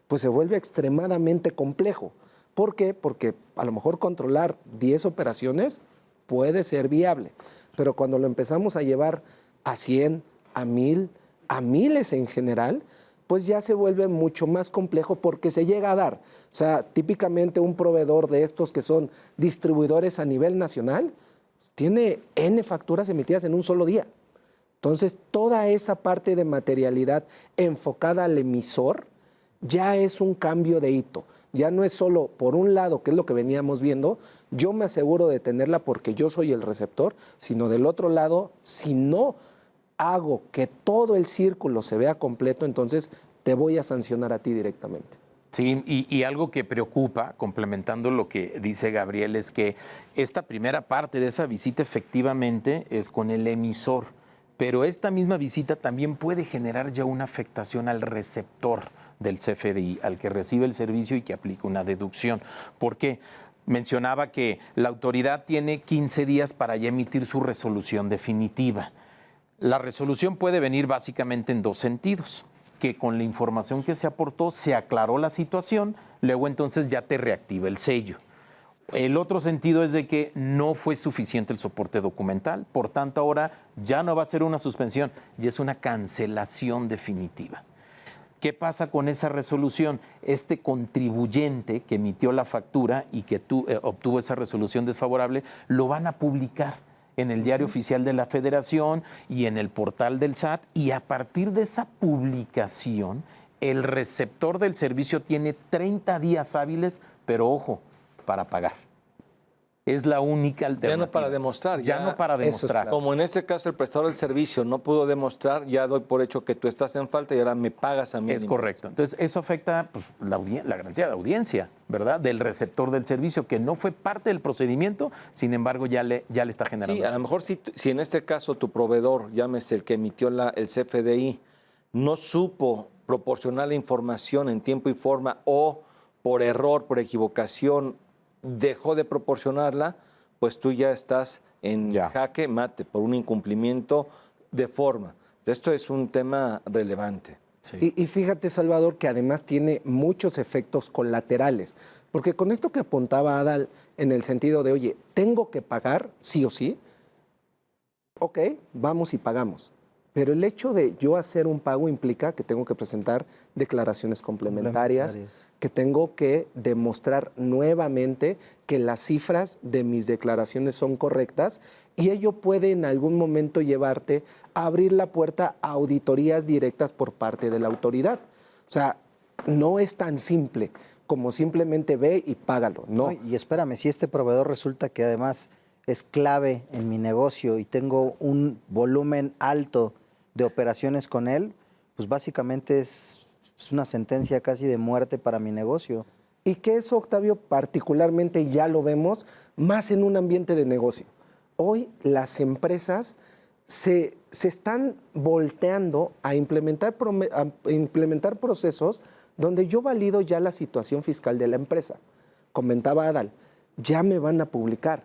pues se vuelve extremadamente complejo. ¿Por qué? Porque a lo mejor controlar 10 operaciones puede ser viable, pero cuando lo empezamos a llevar a 100, a 1000, a miles en general, pues ya se vuelve mucho más complejo porque se llega a dar. O sea, típicamente un proveedor de estos que son distribuidores a nivel nacional tiene N facturas emitidas en un solo día. Entonces, toda esa parte de materialidad enfocada al emisor ya es un cambio de hito. Ya no es solo por un lado, que es lo que veníamos viendo, yo me aseguro de tenerla porque yo soy el receptor, sino del otro lado, si no hago que todo el círculo se vea completo, entonces te voy a sancionar a ti directamente. Sí, y algo que preocupa, complementando lo que dice Gabriel, es que esta primera parte de esa visita efectivamente es con el emisor, pero esta misma visita también puede generar ya una afectación al receptor del CFDI, al que recibe el servicio y que aplica una deducción. ¿Por qué? Mencionaba que la autoridad tiene 15 días para ya emitir su resolución definitiva. La resolución puede venir básicamente en 2 sentidos, que con la información que se aportó se aclaró la situación, luego entonces ya te reactiva el sello. El otro sentido es de que no fue suficiente el soporte documental, por tanto ahora ya no va a ser una suspensión, ya es una cancelación definitiva. ¿Qué pasa con esa resolución? Este contribuyente que emitió la factura y que obtuvo esa resolución desfavorable, lo van a publicar en el Diario Oficial de la Federación y en el portal del SAT, y a partir de esa publicación, el receptor del servicio tiene 30 días hábiles, pero ojo, para pagar. Es la única alternativa. Ya no para demostrar. Ya no para demostrar. Como en este caso el prestador del servicio no pudo demostrar, ya doy por hecho que tú estás en falta y ahora me pagas a mí. Es correcto. Entonces, eso afecta pues, la garantía de audiencia, ¿verdad? Del receptor del servicio, que no fue parte del procedimiento, sin embargo, ya le está generando. Sí, a lo mejor si en este caso tu proveedor, llámese el que emitió el CFDI, no supo proporcionar la información en tiempo y forma o por error, por equivocación, dejó de proporcionarla, pues tú ya estás en jaque mate por un incumplimiento de forma. Esto es un tema relevante. Sí. Y fíjate, Salvador, que además tiene muchos efectos colaterales, porque con esto que apuntaba Adal en el sentido de, oye, tengo que pagar sí o sí, ok, vamos y pagamos. Pero el hecho de yo hacer un pago implica que tengo que presentar declaraciones complementarias, que tengo que demostrar nuevamente que las cifras de mis declaraciones son correctas, y ello puede en algún momento llevarte a abrir la puerta a auditorías directas por parte de la autoridad. O sea, no es tan simple como simplemente ve y págalo, no. Y espérame, si este proveedor resulta que además es clave en mi negocio y tengo un volumen alto de operaciones con él, pues básicamente es una sentencia casi de muerte para mi negocio. Y que eso, Octavio, particularmente ya lo vemos más en un ambiente de negocio. Hoy las empresas se están volteando a implementar procesos donde yo valido ya la situación fiscal de la empresa. Comentaba Adal, ya me van a publicar.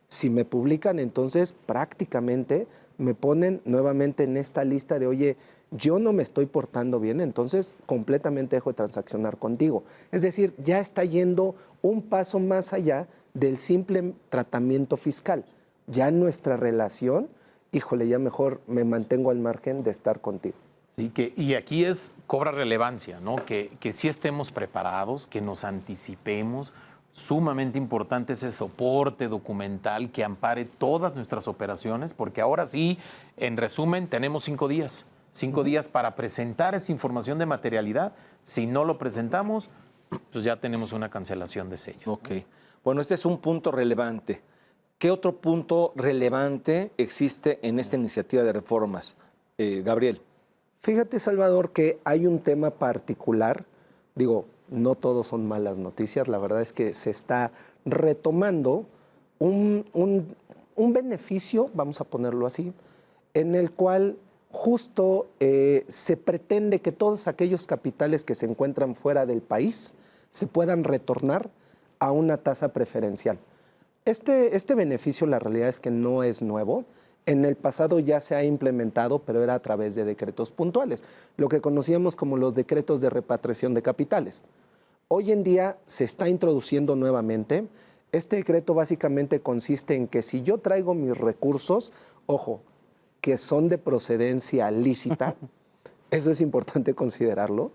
Si me publican, entonces prácticamente me ponen nuevamente en esta lista de, oye, yo no me estoy portando bien, entonces completamente dejo de transaccionar contigo. Es decir, ya está yendo un paso más allá del simple tratamiento fiscal. Ya nuestra relación, híjole, ya mejor me mantengo al margen de estar contigo. Sí, y aquí cobra relevancia, ¿no? Que sí estemos preparados, que nos anticipemos. Sumamente importante ese soporte documental que ampare todas nuestras operaciones, porque ahora sí, en resumen, tenemos 5 días. 5 días para presentar esa información de materialidad. Si no lo presentamos, pues ya tenemos una cancelación de sello. Ok. Bueno, este es un punto relevante. ¿Qué otro punto relevante existe en esta iniciativa de reformas? Gabriel. Fíjate, Salvador, que hay un tema particular, digo, no todos son malas noticias, la verdad es que se está retomando un beneficio, vamos a ponerlo así, en el cual justo se pretende que todos aquellos capitales que se encuentran fuera del país se puedan retornar a una tasa preferencial. Este beneficio, la realidad es que no es nuevo. En el pasado ya se ha implementado, pero era a través de decretos puntuales, lo que conocíamos como los decretos de repatriación de capitales. Hoy en día se está introduciendo nuevamente. Este decreto básicamente consiste en que si yo traigo mis recursos, ojo, que son de procedencia lícita, eso es importante considerarlo,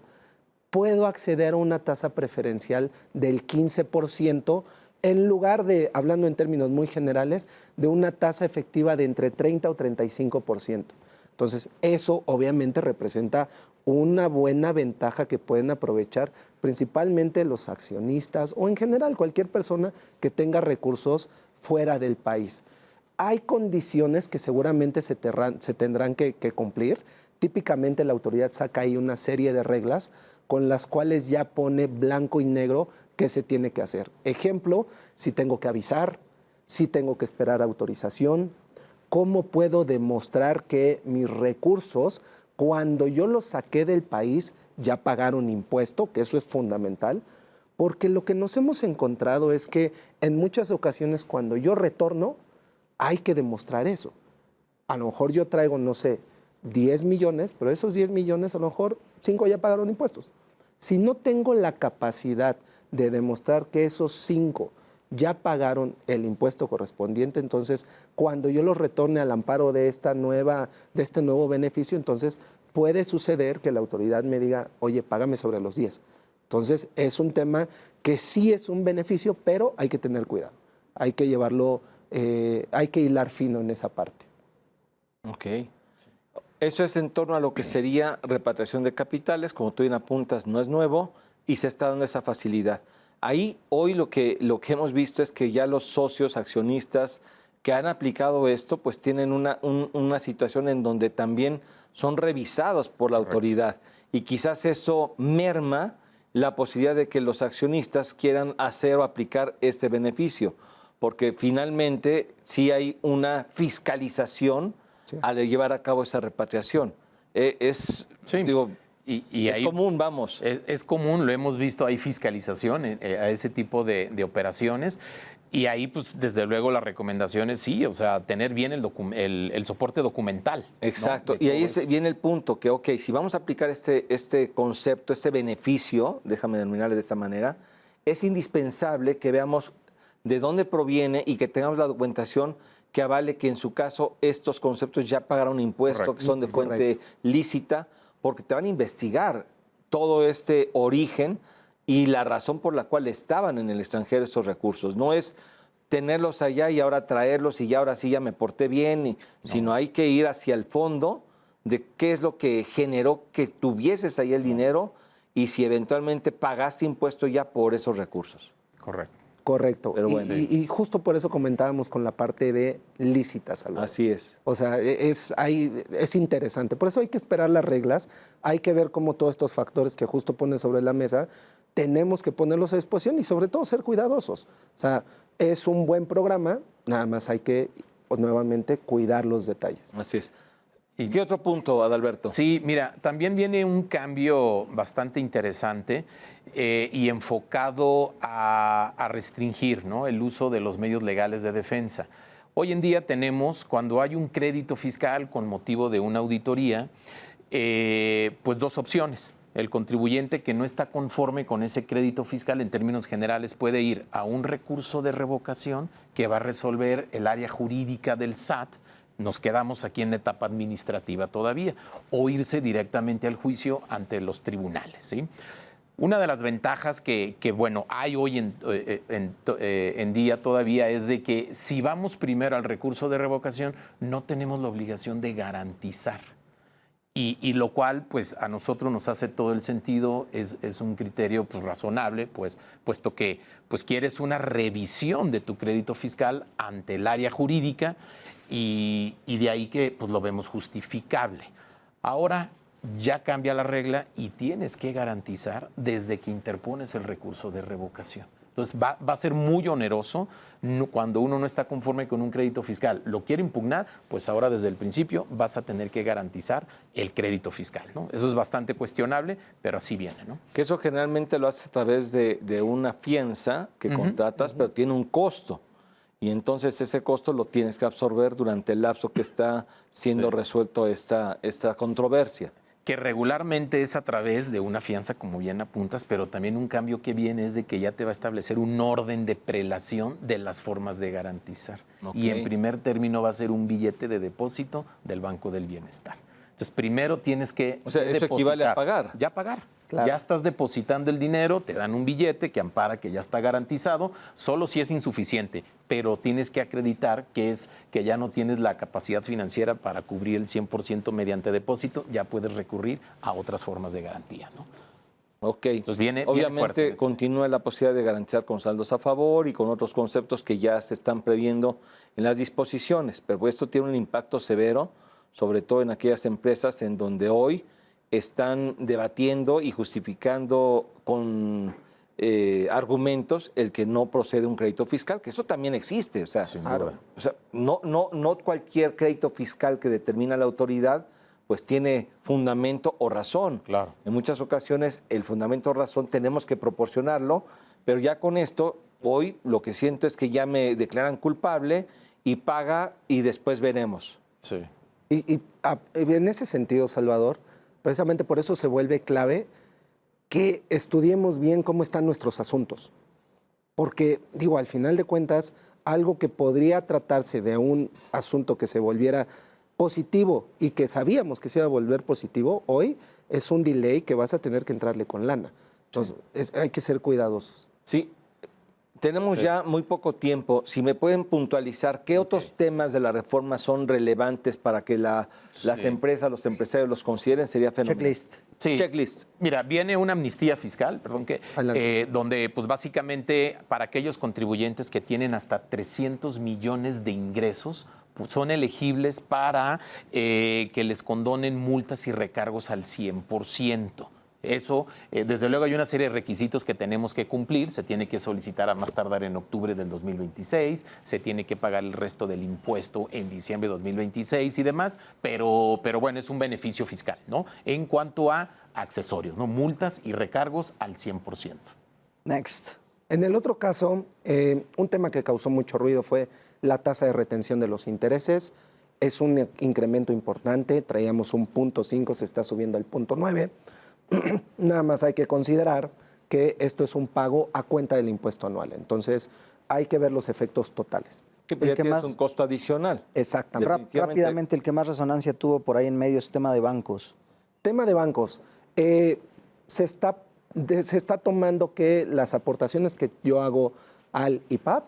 puedo acceder a una tasa preferencial del 15%, en lugar de, hablando en términos muy generales, de una tasa efectiva de entre 30 o 35%. Entonces, eso obviamente representa una buena ventaja que pueden aprovechar principalmente los accionistas o en general cualquier persona que tenga recursos fuera del país. Hay condiciones que seguramente se tendrán que cumplir. Típicamente la autoridad saca ahí una serie de reglas con las cuales ya pone blanco y negro qué se tiene que hacer. Ejemplo, si tengo que avisar, si tengo que esperar autorización, cómo puedo demostrar que mis recursos, cuando yo los saqué del país, ya pagaron impuesto, que eso es fundamental, porque lo que nos hemos encontrado es que en muchas ocasiones cuando yo retorno, hay que demostrar eso. A lo mejor yo traigo, no sé, 10 millones, pero esos 10 millones a lo mejor 5 ya pagaron impuestos. Si no tengo la capacidad de demostrar que esos 5 ya pagaron el impuesto correspondiente, entonces cuando yo los retorne al amparo de este nuevo beneficio, entonces puede suceder que la autoridad me diga, oye, págame sobre los 10. Entonces es un tema que sí es un beneficio, pero hay que tener cuidado. Hay que llevarlo, hay que hilar fino en esa parte. Ok. Eso es en torno a lo que sería repatriación de capitales, como tú bien apuntas, no es nuevo y se está dando esa facilidad. Ahí hoy lo que hemos visto es que ya los socios accionistas que han aplicado esto, pues tienen una situación en donde también son revisados por la autoridad y quizás eso merma la posibilidad de que los accionistas quieran hacer o aplicar este beneficio, porque finalmente sí hay una fiscalización al llevar a cabo esa repatriación. Es ahí, común, vamos. Es común, lo hemos visto, hay fiscalización a ese tipo de operaciones y ahí, pues, desde luego las recomendaciones, sí, o sea, tener bien el soporte documental. Exacto, ¿no? y ahí viene el punto, que ok, si vamos a aplicar este concepto, este beneficio, déjame denominarle de esta manera, es indispensable que veamos de dónde proviene y que tengamos la documentación que avale que en su caso estos conceptos ya pagaron impuesto, correcto, que son de fuente lícita, porque te van a investigar todo este origen y la razón por la cual estaban en el extranjero estos recursos. No es tenerlos allá y ahora traerlos y ya ahora sí ya me porté bien, sino hay que ir hacia el fondo de qué es lo que generó que tuvieses ahí el dinero y si eventualmente pagaste impuesto ya por esos recursos. Correcto. Correcto. Pero bueno. Y justo por eso comentábamos con la parte de lícitas, Salvador. Así es. O sea, es interesante. Por eso hay que esperar las reglas, hay que ver cómo todos estos factores que justo pones sobre la mesa, tenemos que ponerlos a disposición y sobre todo ser cuidadosos. O sea, es un buen programa, nada más hay que nuevamente cuidar los detalles. Así es. ¿Y qué otro punto, Adalberto? Sí, mira, también viene un cambio bastante interesante y enfocado a restringir, ¿no?, el uso de los medios legales de defensa. Hoy en día tenemos, cuando hay un crédito fiscal con motivo de una auditoría, pues dos opciones. El contribuyente que no está conforme con ese crédito fiscal, en términos generales, puede ir a un recurso de revocación que va a resolver el área jurídica del SAT. Nos quedamos aquí en la etapa administrativa todavía, o irse directamente al juicio ante los tribunales, ¿sí? Una de las ventajas que bueno, hay hoy en día todavía es de que si vamos primero al recurso de revocación, no tenemos la obligación de garantizar. Y lo cual, pues, a nosotros nos hace todo el sentido, es un criterio pues, razonable, pues, puesto que pues, quieres una revisión de tu crédito fiscal ante el área jurídica y de ahí que pues, lo vemos justificable. Ahora ya cambia la regla y tienes que garantizar desde que interpones el recurso de revocación. Entonces va a ser muy oneroso cuando uno no está conforme con un crédito fiscal. Lo quiere impugnar, pues ahora desde el principio vas a tener que garantizar el crédito fiscal, ¿no? Eso es bastante cuestionable, pero así viene, ¿no? Que eso generalmente lo haces a través de una fianza que contratas, pero tiene un costo. Y entonces ese costo lo tienes que absorber durante el lapso que está siendo resuelto esta controversia. Que regularmente es a través de una fianza, como bien apuntas, pero también un cambio que viene es de que ya te va a establecer un orden de prelación de las formas de garantizar. Okay. Y en primer término va a ser un billete de depósito del Banco del Bienestar. Entonces, primero tienes que O sea, eso equivale a pagar. Ya pagar. Claro. Ya estás depositando el dinero, te dan un billete que ampara que ya está garantizado, solo si es insuficiente, pero tienes que acreditar que ya no tienes la capacidad financiera para cubrir el 100% mediante depósito, ya puedes recurrir a otras formas de garantía, ¿no? Ok. Entonces viene Obviamente fuerte. continúa la posibilidad de garantizar con saldos a favor y con otros conceptos que ya se están previendo en las disposiciones, pero esto tiene un impacto severo, sobre todo en aquellas empresas en donde hoy están debatiendo y justificando con argumentos el que no procede un crédito fiscal, que eso también existe. O sea, Sin duda. o sea, no cualquier crédito fiscal que determina la autoridad pues tiene fundamento o razón. Claro. En muchas ocasiones el fundamento o razón tenemos que proporcionarlo, pero ya con esto, hoy lo que siento es que ya me declaran culpable y paga y después veremos. Sí. Y en ese sentido, Salvador, precisamente por eso se vuelve clave que estudiemos bien cómo están nuestros asuntos. Porque, digo, al final de cuentas, algo que podría tratarse de un asunto que se volviera positivo y que sabíamos que se iba a volver positivo, hoy es un delay que vas a tener que entrarle con lana. Entonces, hay que ser cuidadosos. Sí, tenemos ya muy poco tiempo. Si me pueden puntualizar, ¿qué otros temas de la reforma son relevantes para que las empresas, los empresarios los consideren? Sería fenomenal. Checklist. Sí. Checklist. Mira, viene una amnistía fiscal, donde pues básicamente para aquellos contribuyentes que tienen hasta 300 millones de ingresos, pues, son elegibles para que les condonen multas y recargos al 100%. Eso, desde luego hay una serie de requisitos que tenemos que cumplir, se tiene que solicitar a más tardar en octubre del 2026, se tiene que pagar el resto del impuesto en diciembre de 2026 y demás, pero bueno, es un beneficio fiscal, ¿no? En cuanto a accesorios, ¿no? Multas y recargos al 100%. Next. En el otro caso, un tema que causó mucho ruido fue la tasa de retención de los intereses. Es un incremento importante, traíamos un 0.5, se está subiendo al 0.9. Nada más hay que considerar que esto es un pago a cuenta del impuesto anual. Entonces, hay que ver los efectos totales. Que es un costo adicional. Exactamente. Rápidamente, el que más resonancia tuvo por ahí en medio es tema de bancos. Tema de bancos. Se está tomando que las aportaciones que yo hago al IPAP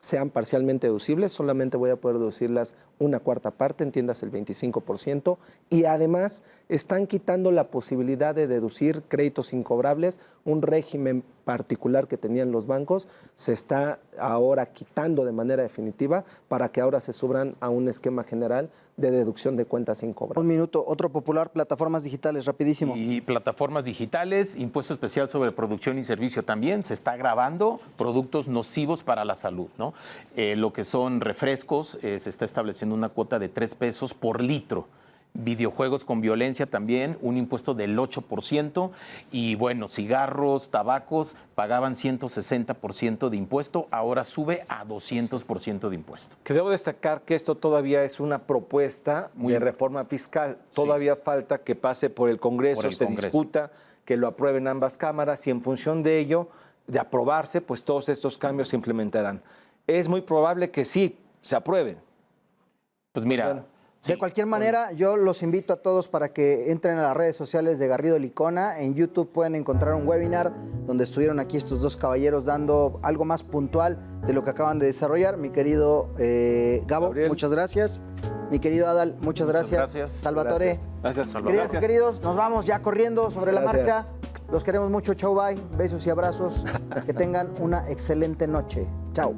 sean parcialmente deducibles, solamente voy a poder deducirlas una cuarta parte, entiendas el 25%, y además están quitando la posibilidad de deducir créditos incobrables, un régimen particular que tenían los bancos se está ahora quitando de manera definitiva para que ahora se suban a un esquema general de deducción de cuentas sin cobrar. Un minuto, otro popular, plataformas digitales, rapidísimo. Y plataformas digitales, impuesto especial sobre producción y servicio también, se está grabando productos nocivos para la salud, ¿no? Lo que son refrescos, se está estableciendo una cuota de 3 pesos por litro. Videojuegos con violencia también, un impuesto del 8%. Y bueno, cigarros, tabacos, pagaban 160% de impuesto, ahora sube a 200% de impuesto. Que debo destacar que esto todavía es una propuesta de reforma fiscal. Todavía falta que pase por el Congreso, se discuta, que lo aprueben ambas cámaras y en función de ello, de aprobarse, pues todos estos cambios se implementarán. Es muy probable que sí se aprueben. Pues mira... De cualquier manera, yo los invito a todos para que entren a las redes sociales de Garrido Licona. En YouTube pueden encontrar un webinar donde estuvieron aquí estos dos caballeros dando algo más puntual de lo que acaban de desarrollar. Mi querido Gabo, Gabriel. Muchas gracias. Mi querido Adal, muchas gracias. Salvatore. Gracias, Salvador. Queridas y queridos, nos vamos ya corriendo sobre la Gracias. marcha. Los queremos mucho. Chau, bye. Besos y abrazos. Que tengan una excelente noche. Chao.